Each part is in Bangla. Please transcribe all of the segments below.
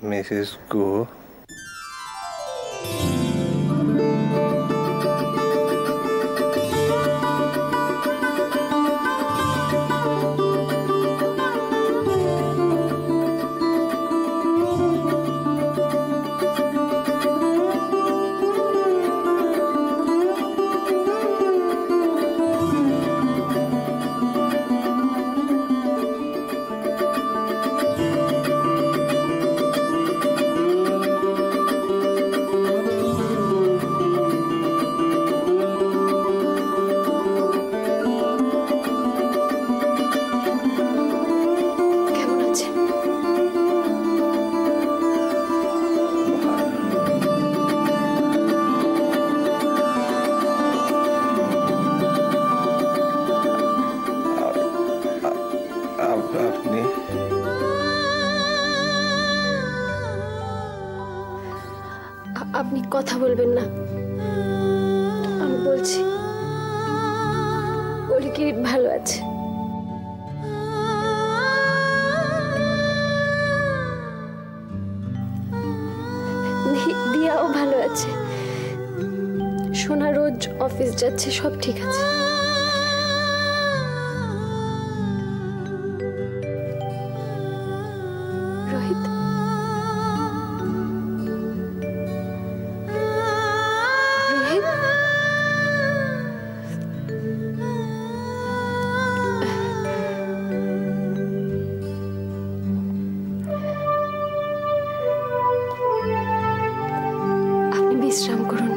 মিসেস গো, আপনি আপনি কথা বলবেন না, আমি বলছি ওলি কিরিট ভালো আছে। দিয়াও ভালো আছে, সোনা রোজ অফিস যাচ্ছে, সব ঠিক আছে। রোহিত, রোহিত, আপনি বিশ্রাম করুন,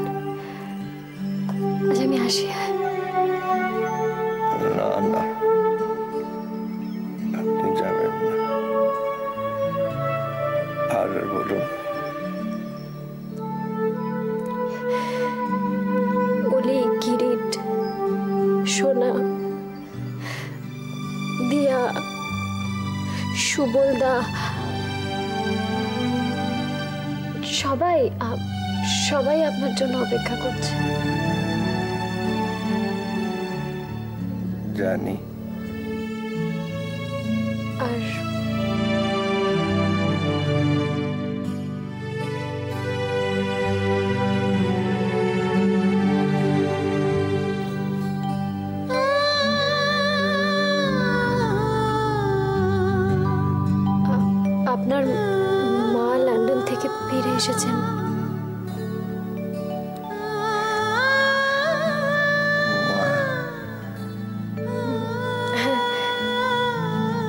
আজ আমি আসি। না না, আপনি যাবেন না। আর বলুন। ওলি, কিরিট, সোনা, দিয়া, সুবলদা, সবাই সবাই আপনার জন্য অপেক্ষা করছে। জানি। আর আপনার মা লন্ডন থেকে ফিরে এসেছেন।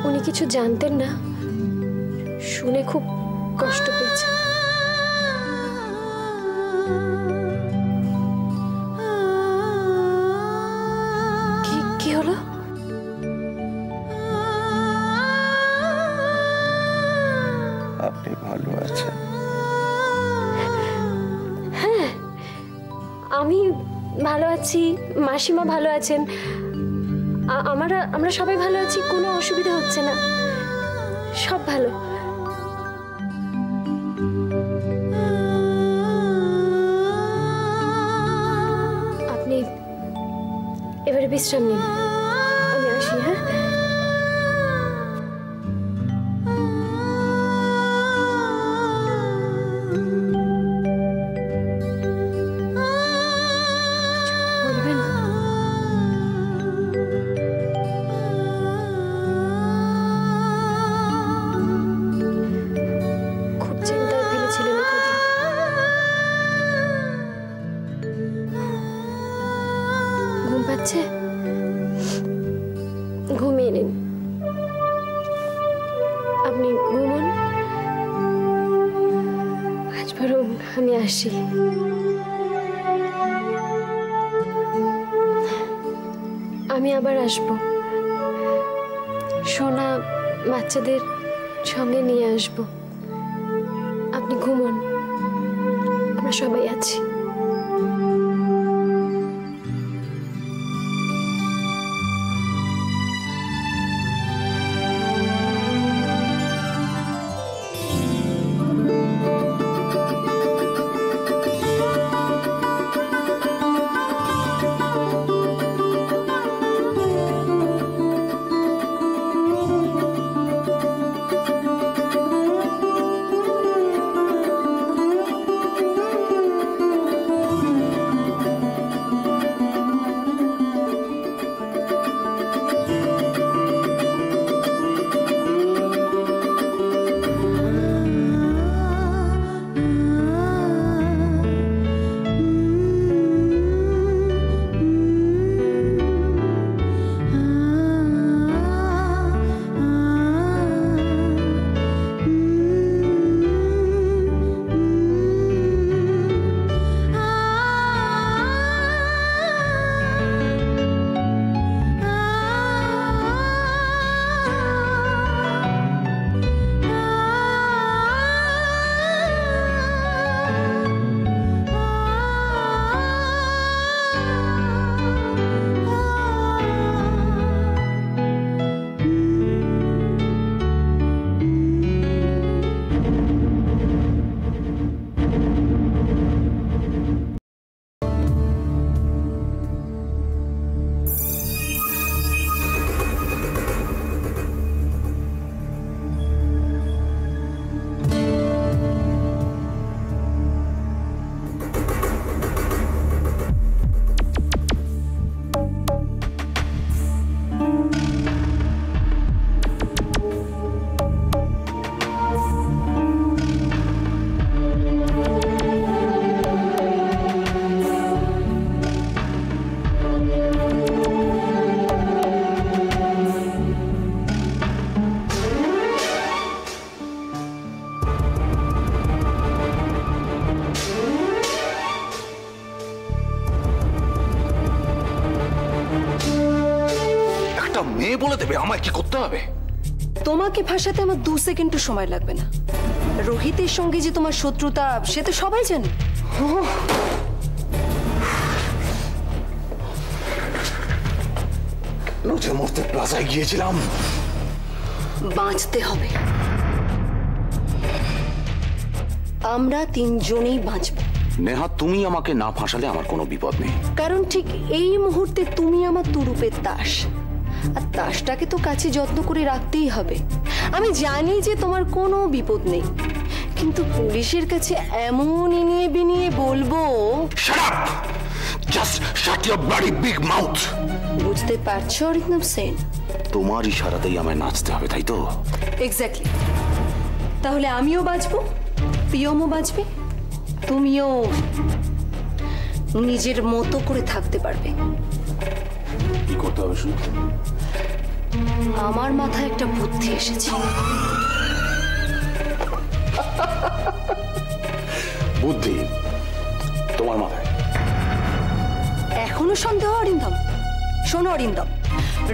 উনি কিছু জানতেন না, শুনে খুব কষ্ট পেয়েছে। কি হলো? আপনি ভালো আছেন? হ্যাঁ, আমি ভালো আছি, মাসিমা ভালো আছেন, আমরা সবাই ভালো আছি, কোনো অসুবিধা হচ্ছে না, সব ভালো। আপনি এবারে বিশ্রাম নিন, আমি আসি। হ্যাঁ, ঘুমিয়ে নিন, আপনি ঘুমুন, আজ বরং আমি আসি। আমি আবার আসবো, সোনা বাচ্চাদের সঙ্গে নিয়ে আসবো। আপনি ঘুমুন, আমরা সবাই আছি। বলে দেবে আমায় কি করতে হবে। তোমাকে ফাঁসাতে আমার 2 সেকেন্ডও সময় লাগবে না। রোহিতের সঙ্গে যে তোমার শত্রুতা সে তো সবাই জানে। নজর মরতে প্লাজায় গিয়েছিলাম। বাঁচতে হবে, আমরা 3 জনেই বাঁচব। নেহা, তুমি আমাকে না ফাঁসালে আমার কোনো বিপদ নেই। কারণ ঠিক এই মুহূর্তে তুমি আমার তুরুপের তাস, আর তাসটাকে তো কাছে যত্ন করে রাখতেই হবে। আমি জানি যে তোমার কোনো বিপদ নেই, কিন্তু পুলিশের কাছে এমন ইনিয়ে বিনিয়ে বলবো। Shut up! Just shut your bloody big mouth! বুঝতে পারছো অরিন্দম সেন? তোমার ইশারাতেই আমায় নাচতে হবে, তাই তো? এক্স্যাক্টলি। তাহলে আমিও বাঁচবো, প্রিয়মও বাঁচবে, তুমিও নিজের মতো করে থাকতে পারবে। কি করতে হবে শুনি? আমার মাথায় একটা বুদ্ধি এসেছে। বুদ্ধি তোমার মাথায়? এখনো সন্দেহ অরিন্দম? শোনো অরিন্দম,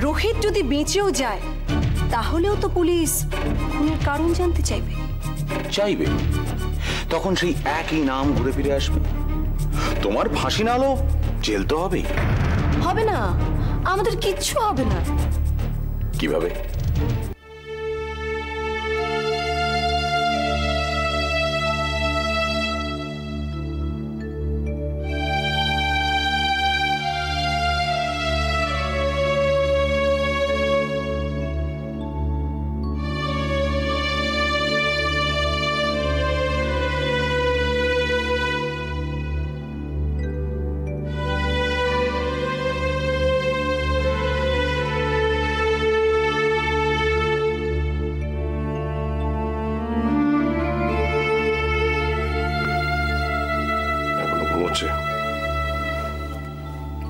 রোহিত যদি বেঁচেও যায় তাহলেও তো পুলিশ খুনের কারণ জানতে চাইবে। চাইবে, তখন সেই একই নাম ঘুরে ফিরে আসবে। তোমার ফাঁসি না হলো জেল তো হবেই। হবে না, আমাদের কিচ্ছু হবে না। কিভাবে?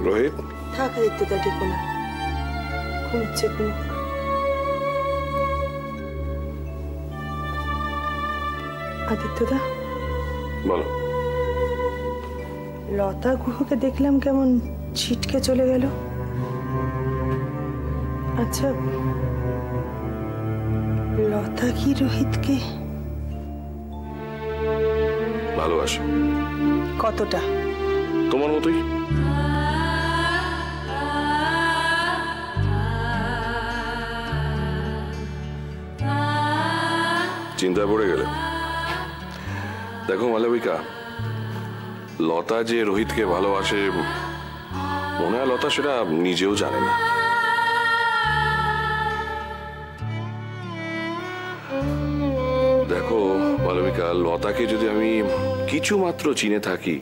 রোহিত, থাক আদিত্যদা, ডেকো না, ঘুমছে ঘুমুক। আদিত্যদা, বলো। লতা গুহকে দেখলাম কেমন ছিটকে চলে গেল। আচ্ছা, লতা কি রোহিতকে ভালোবাসে? কতটা? তোমার মতোই। চিন্তায় পড়ে গেলে? দেখো মালবিকা, লতা যে রোহিতকে ভালোবাসে মনে হয় লতা সেটা নিজেও জানে না। দেখো মালবিকা, লতাকে যদি আমি কিছু মাত্র চিনে থাকি,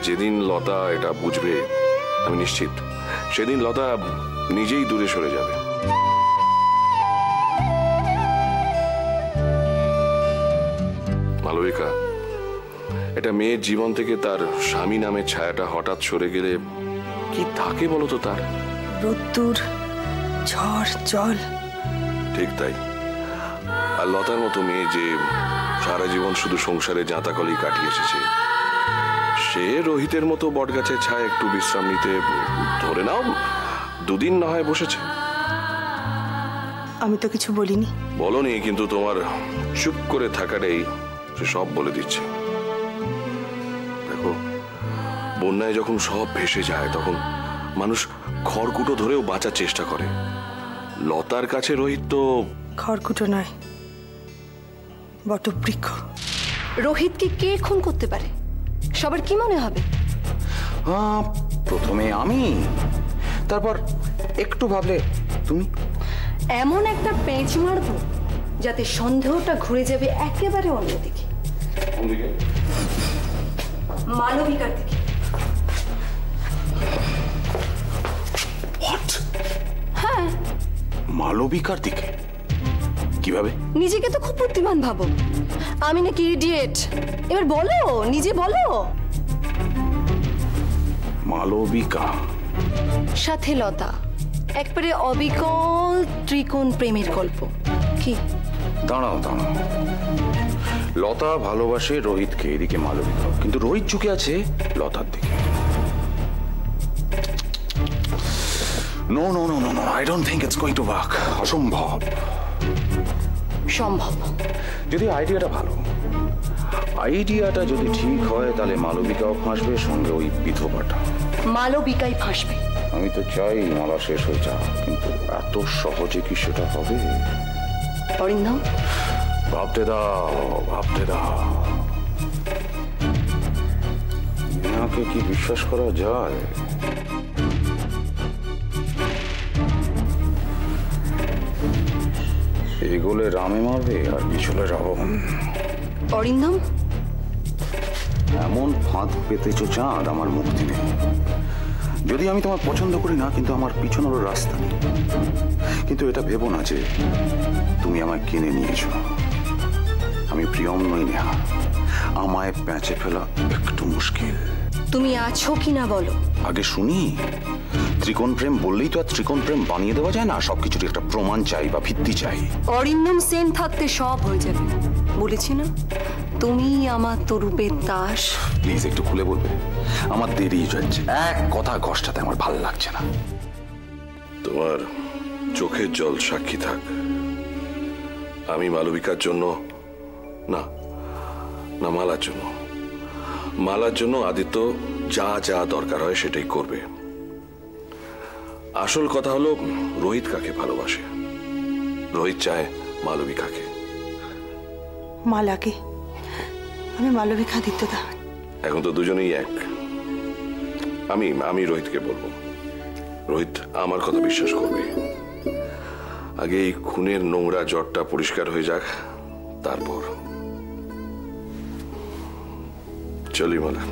যেদিন লতা এটা বুঝবে আমি নিশ্চিত সেদিন লতা নিজেই দূরে সরে যাবে। মালবিকা, এটা মেয়ের জীবন থেকে তার স্বামী নামের ছায়াটা হঠাৎ সরে গেলে কি থাকে বলতো তার? রোদ্দুর, ঝড়, জল। ঠিক তাই। আর লতার মতো মেয়ে যে সারা জীবন শুধু সংসারে জাঁতাকলি কাটিয়ে এসেছে, সে রোহিতের মতো বটগাছের ছায়া একটু বিশ্রাম নিতে ধরে নাও 2 দিন না হয় বসেছে। আমি তো কিছু বলিনি। বলনি, কিন্তু তোমার চুপ করে থাকাটাই সে সব বলে দিচ্ছে। দেখো, বন্যায় যখন সব ভেসে যায় তখন মানুষ খড়কুটো ধরেও বাঁচার চেষ্টা করে। লতার কাছে রোহিত তো খড়কুটো নয়, বটবৃক্ষ। রোহিতকে কে খুন করতে পারে? সবার কি মনে হবে? প্রথমে আমি, তারপর একটু ভাবলে তুমি। এমন একটা পেঁচ মারবো যাতে সন্দেহটা ঘুরে যাবে একেবারে অন্যদিকে, মালবিকার দিকে। হ্যাঁ, মালবিকার দিকে? কিভাবে? নিজেকে তো খুব বুদ্ধিমান ভাবো, আমি নাকি ইডিয়েট? এবার বলো, নিজে বলো। মালবিকা সাথে লতা, একবারে অবিকল ত্রিকোণ প্রেমের গল্প। কি? দাঁড়াও দাঁড়াও, লতা ভালোবাসে রোহিতকে, এদিকে মালবিকা, কিন্তু রোহিত ঝুঁকে আছে লতার দিকে। No no no no no, I don't think it's going to work. অসম্ভব। সম্ভব। যদি আইডিয়াটা ভালো, আইডিয়াটা যদি ঠিক হয়, তাহলে মালবিকাও ফাঁসবে, সঙ্গে ওই বিধবাটা। মালবিকাই ফাঁসবে। আমি তো চাই মালা শেষ হয়ে যাক, কিন্তু এত সহজে কি সেটা হবে? অরিন্দম, ভাবতে দাও, ভাবতে দাও। মিয়াকে কি বিশ্বাস করা যায়? এগোলে রামে মারবে আর পিছলে রাবণ। অরিন্দম, এমন ফাঁদ পেতেছো চাঁদ, আমার মুক্তি নেই। যদি আমি তোমার পছন্দ করি না, কিন্তু আমার পিছনেরও রাস্তা নেই। কিন্তু এটা ভেবো না যে তুমি আমায় কিনে নিয়েছো। আমি প্রিয়ম নই নেহা, আমায় প্যাঁচে ফেলা একটু মুশকিল। তুমি আছো কিনা বলো। আগে শুনি। ত্রিকোণ প্রেম বললেই তো আর ত্রিকোণ প্রেম বানিয়ে দেওয়া যায় না। সবকিছুর একটা প্রমাণ চাই বা ভিত্তি চাই। অরিন্দম সেন থাকতে সব হয়ে যাবে, বলেছি না? তুমি আমার তরুপের দাস। প্লিজ একটু খুলে বলবে? আমার দেরি যাচ্ছে, এক কথা ঘষটাতে আমার ভালো লাগছে না। তোমার চোখের জল সাক্ষী থাক। আমি মালবিকার জন্য না, না মালার জন্য, মালার জন্য আদিত্য যা যা দরকার হয় সেটাই করবে। আসল কথা হলো রোহিত কাকে ভালোবাসে। রোহিত চায় মালবিকাকে। মালাকে? আমি মালবিকা, আদিত্যদা। এখন তো দুজনেই এক। আমি রোহিতকে বলবো, রোহিত আমার কথা বিশ্বাস করবে। আগে এই খুনের নোংরা জটটা পরিষ্কার হয়ে যাক, তারপর চলি মালা।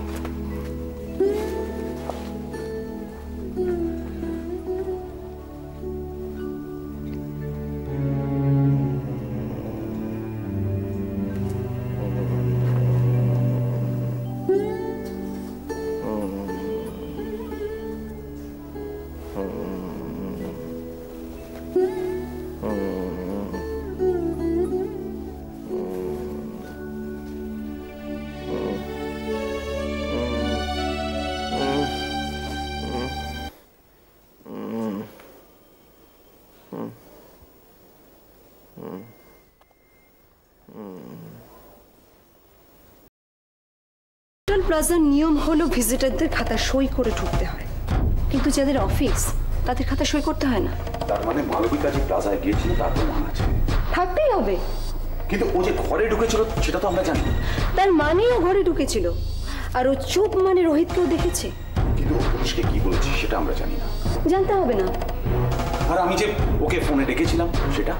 প্লাজার নিয়ম হলো ভিজিটরদের খাতা সই করে ঢুকতে হয়, কিন্তু যাদের অফিস তাদের খাতা সই করতে হয় না। তার মানে মালবিকা যে প্লাজায় গিয়েছিল তার প্রমাণ আছে, থাকতেই হবে। কিন্তু ও যে ঘরে ঢুকেছিল সেটা তো আমরা জানি। তার মানে ও ঘরে ঢুকেছিল, আর ও চুপ মানে রোহিতকেও দেখেছে। কিন্তু ও পুলিশকে কি বলেছে সেটা আমরা জানি না। জানতে হবে না। আর আমি যে ওকে ফোনে ডেকেছিলাম সেটা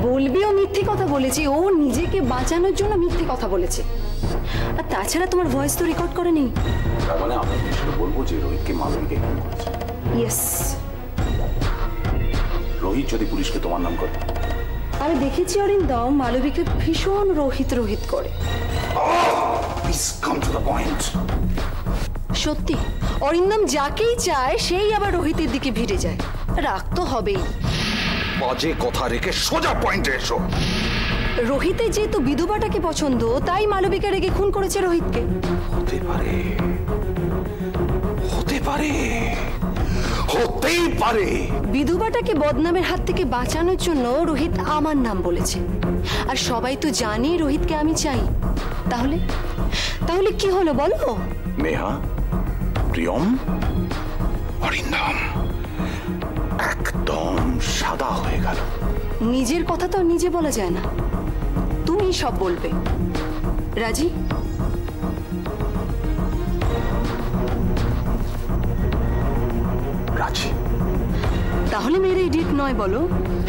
বলবি ও মিথ্যে কথা বলেছে, ও নিজেকে বাঁচানোর জন্য মিথ্যে কথা বলেছে। আর তাছাড়া তোমার ভয়েস তো রেকর্ড করে নেই। তার মানে আমরা পুলিশকে বলবো যে রোহিতকে মালবিকা খুন করেছে। ইয়েস। রোহিত যদি পুলিশকে তোমার নাম করে? আমি দেখেছি অরিন্দম মালবিকা ভীষণ রোহিত রোহিত করে। Please come to the point. সত্যি অরিন্দম যাকেই চায় সেই আবার রোহিতের দিকে ভিড়ে যায়। রাগ তো হবেই। বাজে কথা রেখে সোজা পয়েন্টে এসো। রোহিতের যেহেতু বিধবাটাকে পছন্দ, তাই মালবিকা রেগে খুন করেছে রোহিতকে। হতে পারে, হতে পারে, হতেই পারে। বিধবাটাকে বদনামের হাত থেকে বাঁচানোর জন্য রোহিত আমার নাম বলেছে, আর সবাই তো জানে রোহিতকে আমি চাই। তাহলে তাহলে কি হলো বলো? নেহা, প্রিয়ম, অরিন্দম একদম সাদা হয়ে গেল। নিজের কথা তো নিজে বলা যায় না, তুমি সব বলবে। রাজি? রাজি। তাহলে মেরে ইডিয়েট নয় বলো,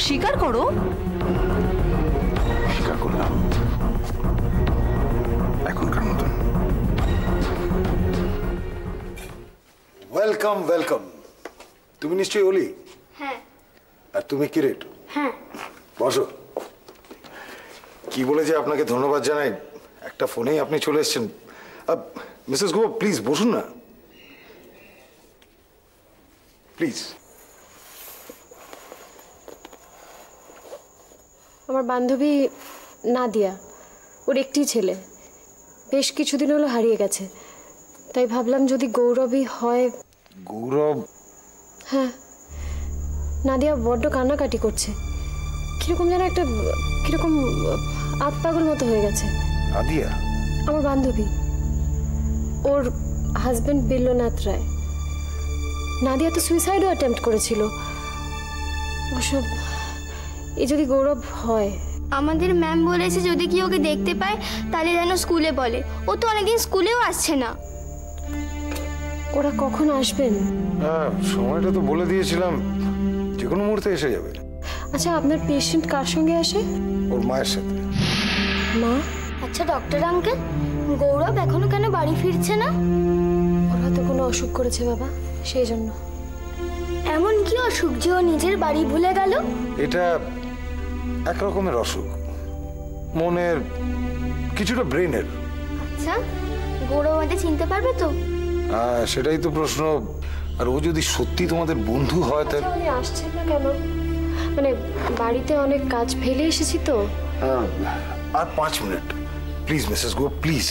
স্বীকার করো। স্বীকার করলাম, এখনকার মতন। Welcome welcome. তুমি নিশ্চয়ই ওলি? হ্যাঁ। আর তুমি কিরেট? হ্যাঁ। বসো। কি বলে যে আপনাকে ধন্যবাদ জানাই, একটা ফোনেই আপনি চলে এসেছেন। মিসেস গুহ, প্লিজ বসুন না, প্লিজ। আমার বান্ধবী নাদিয়া, ওর একটি ছেলে, বেশ কিছুদিন হলো হারিয়ে গেছে। তাই ভাবলাম যদি গৌরবই হয়। গৌরব? হ্যাঁ, নাদিয়া বড্ড কান্নাকাটি করছে। কিরকম যেন একটা কিরকম আতপাগল মতো হয়ে গেছে। নাদিয়া? আমার বান্ধবী, ওর হাজবেন্ড বিল্লনাথ রায়। নাদিয়া তো সুইসাইডও অ্যাটেম্প্ট করেছিল। ওসব এ যদি গৌরব হয়। আমাদের ম্যাম বলেছে যদি কি ওকে দেখতে পায় তাহলে যেন স্কুলে বলে। ও তো অনেকদিন স্কুলেও আসছে না। ওরা কখন আসবেন? হ্যাঁ, সময়টা তো বলে দিয়েছিলাম, যে কোনো মুহূর্তে এসে যাবে। আচ্ছা, আপনার পেশেন্ট কার সঙ্গে আসে? ওর মায়ের সাথে। মা? আচ্ছা ডক্টর আঙ্কেল, গৌরব এখনো কেন বাড়ি ফিরছে না? ওরা তো কোনো অসুখ করেছে বাবা, সেই জন্য। এমন কি অসুখ যে ও নিজের বাড়ি ভুলে গেল? এটা এক রকমের অসুখ, মনের, কিছুটা ব্রেনের। আচ্ছা, গৌরব আমাদের চিনতে পারবে তো? সেটাই তো প্রশ্ন। আর ও যদি সত্যি তোমাদের বন্ধু হয় তাহলে। উনি আসছেন না কেন? মানে বাড়িতে অনেক কাজ ফেলে এসেছি তো। আর 5 minute please Mrs go, please.